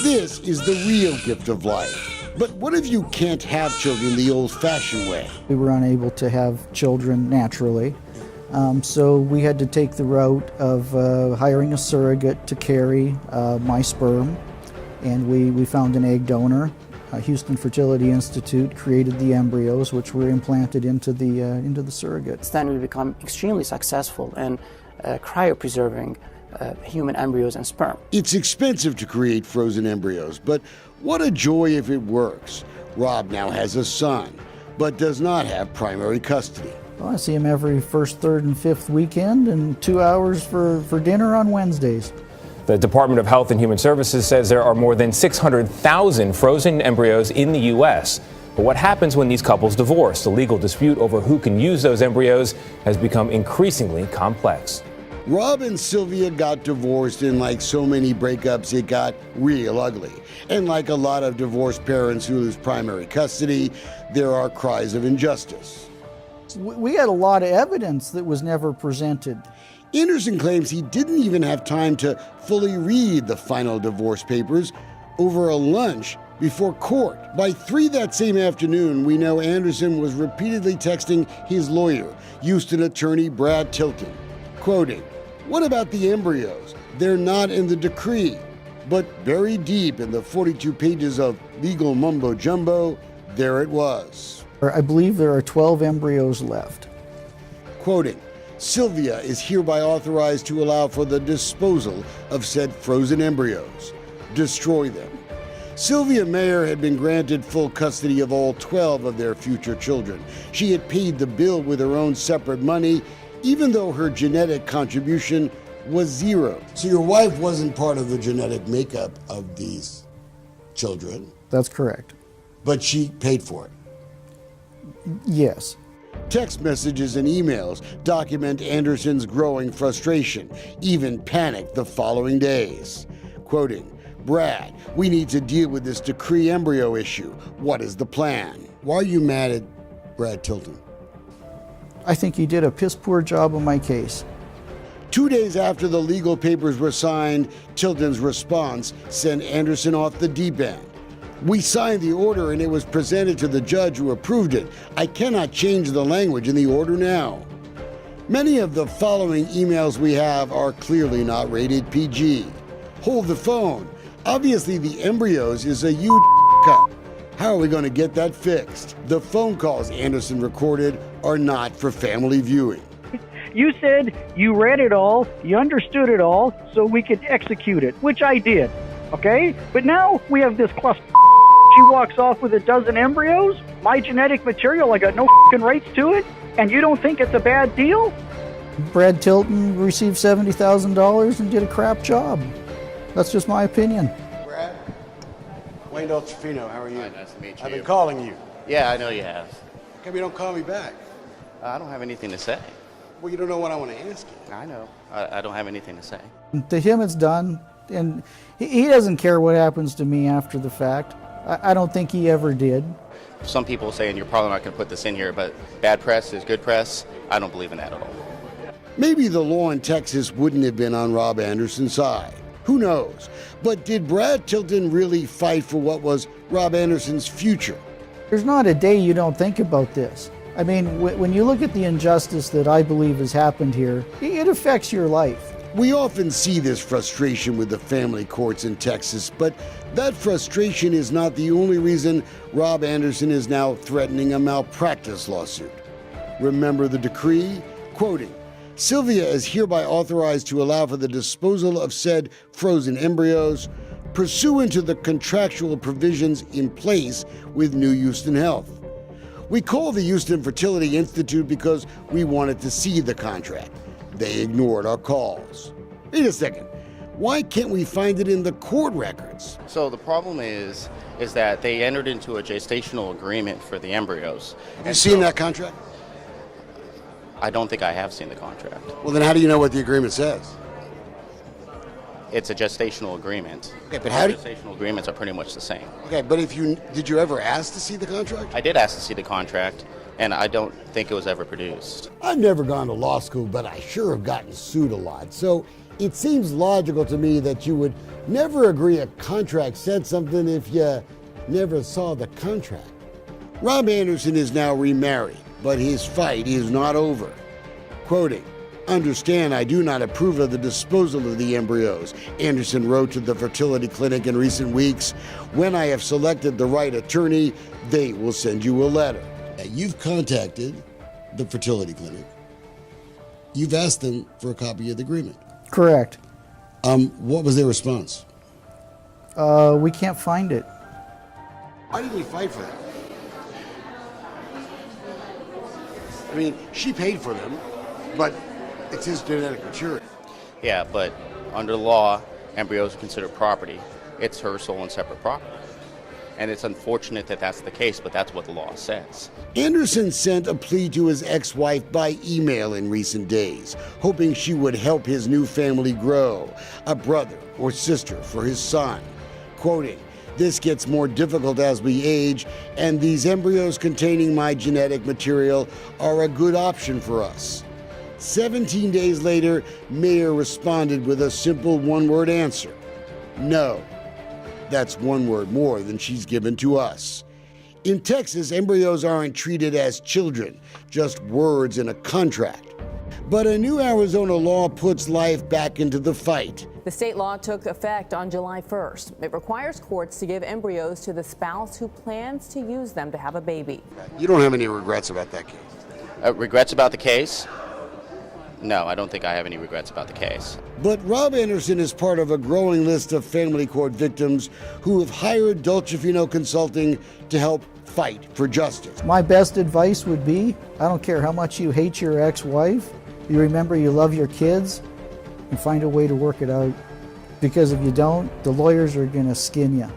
This is the real gift of life. But what if you can't have children the old-fashioned way? We were unable to have children naturally, so we had to take the route of hiring a surrogate to carry my sperm, and we found an egg donor. Houston Fertility Institute created the embryos, which were implanted into the surrogate. Then we become extremely successful in cryopreserving human embryos and sperm. It's expensive to create frozen embryos, but what a joy if it works. Rob now has a son, but does not have primary custody. Well, I see him every first, third, and fifth weekend, and 2 hours for dinner on Wednesdays. The Department of Health and Human Services says there are more than 600,000 frozen embryos in the U.S. But what happens when these couples divorce? The legal dispute over who can use those embryos has become increasingly complex. Rob and Sylvia got divorced, and like so many breakups, it got real ugly. And like a lot of divorced parents who lose primary custody, there are cries of injustice. We had a lot of evidence that was never presented. Anderson claims he didn't even have time to fully read the final divorce papers over a lunch before court. By 3 that same afternoon, we know Anderson was repeatedly texting his lawyer, Houston attorney Brad Tilton, quoting, "What about the embryos? They're not in the decree." But buried deep in the 42 pages of legal mumbo-jumbo, there it was. I believe there are 12 embryos left. Quoting, "Sylvia is hereby authorized to allow for the disposal of said frozen embryos. Destroy them." Sylvia Mayer had been granted full custody of all 12 of their future children. She had paid the bill with her own separate money, even though her genetic contribution was zero. So your wife wasn't part of the genetic makeup of these children? That's correct. But she paid for it? Yes. Text messages and emails document Anderson's growing frustration, even panic the following days. Quoting, "Brad, we need to deal with this decree embryo issue. What is the plan?" Why are you mad at Brad Tilton? I think he did a piss-poor job on my case. 2 days after the legal papers were signed, Tilton's response sent Anderson off the deep end. "We signed the order and it was presented to the judge who approved it. I cannot change the language in the order now." Many of the following emails we have are clearly not rated PG. Hold the phone. Obviously the embryos is a huge up. How are we going to get that fixed? The phone calls Anderson recorded are not for family viewing. You said you read it all, you understood it all, so we could execute it, which I did, okay? But now we have this cluster. She walks off with a dozen embryos, my genetic material, I got no rights to it, and you don't think it's a bad deal? Brad Tilton received $70,000 and did a crap job. That's just my opinion. Brad? Wayne Dolcefino, how are you? Hi, nice to meet you. I've been calling you. Yeah, I know you have. How come you don't call me back? I don't have anything to say. Well, you don't know what I want to ask you. I know. I don't have anything to say. To him, it's done, and he doesn't care what happens to me after the fact. I don't think he ever did. Some people saying you're probably not going to put this in here, but bad press is good press. I don't believe in that at all. Maybe the law in Texas wouldn't have been on Rob Anderson's side. Who knows? But did Brad Tilton really fight for what was Rob Anderson's future? There's not a day you don't think about this. I mean, when you look at the injustice that I believe has happened here, it affects your life. We often see this frustration with the family courts in Texas, but that frustration is not the only reason Rob Anderson is now threatening a malpractice lawsuit. Remember the decree? Quoting, "Sylvia is hereby authorized to allow for the disposal of said frozen embryos pursuant to the contractual provisions in place with New Houston Health." We called the Houston Fertility Institute because we wanted to see the contract. They ignored our calls. Wait a second. Why can't we find it in the court records? So the problem is that they entered into a gestational agreement for the embryos. Have you seen that contract? I don't think I have seen the contract. Well, then how do you know what the agreement says? It's a gestational agreement. Okay, but how do gestational agreements are pretty much the same. Okay, but did you ever ask to see the contract? I did ask to see the contract, and I don't think it was ever produced. I've never gone to law school, but I sure have gotten sued a lot. So It seems logical to me that you would never agree a contract said something if you never saw the contract. Rob Anderson is now remarried, but his fight is not over. Quoting, "Understand, I do not approve of the disposal of the embryos," Anderson wrote to the fertility clinic in recent weeks. "When I have selected the right attorney, they will send you a letter." You've contacted the fertility clinic. You've asked them for a copy of the agreement. Correct. What was their response? We can't find it. Why didn't we fight for that? I mean, she paid for them, but it's his genetic material. Yeah, but under law, embryos are considered property. It's her sole and separate property. And it's unfortunate that that's the case, but that's what the law says. Anderson sent a plea to his ex-wife by email in recent days, hoping she would help his new family grow, a brother or sister for his son. Quoting, "This gets more difficult as we age, and these embryos containing my genetic material are a good option for us." 17 days later, Mayer responded with a simple one-word answer: no. That's one word more than she's given to us. In Texas, embryos aren't treated as children, just words in a contract. But a new Arizona law puts life back into the fight. The state law took effect on July 1st. It requires courts to give embryos to the spouse who plans to use them to have a baby. You don't have any regrets about that case? Regrets about the case? No, I don't think I have any regrets about the case. But Rob Anderson is part of a growing list of family court victims who have hired Dolcefino Consulting to help fight for justice. My best advice would be, I don't care how much you hate your ex-wife, you remember you love your kids, and find a way to work it out. Because if you don't, the lawyers are going to skin you.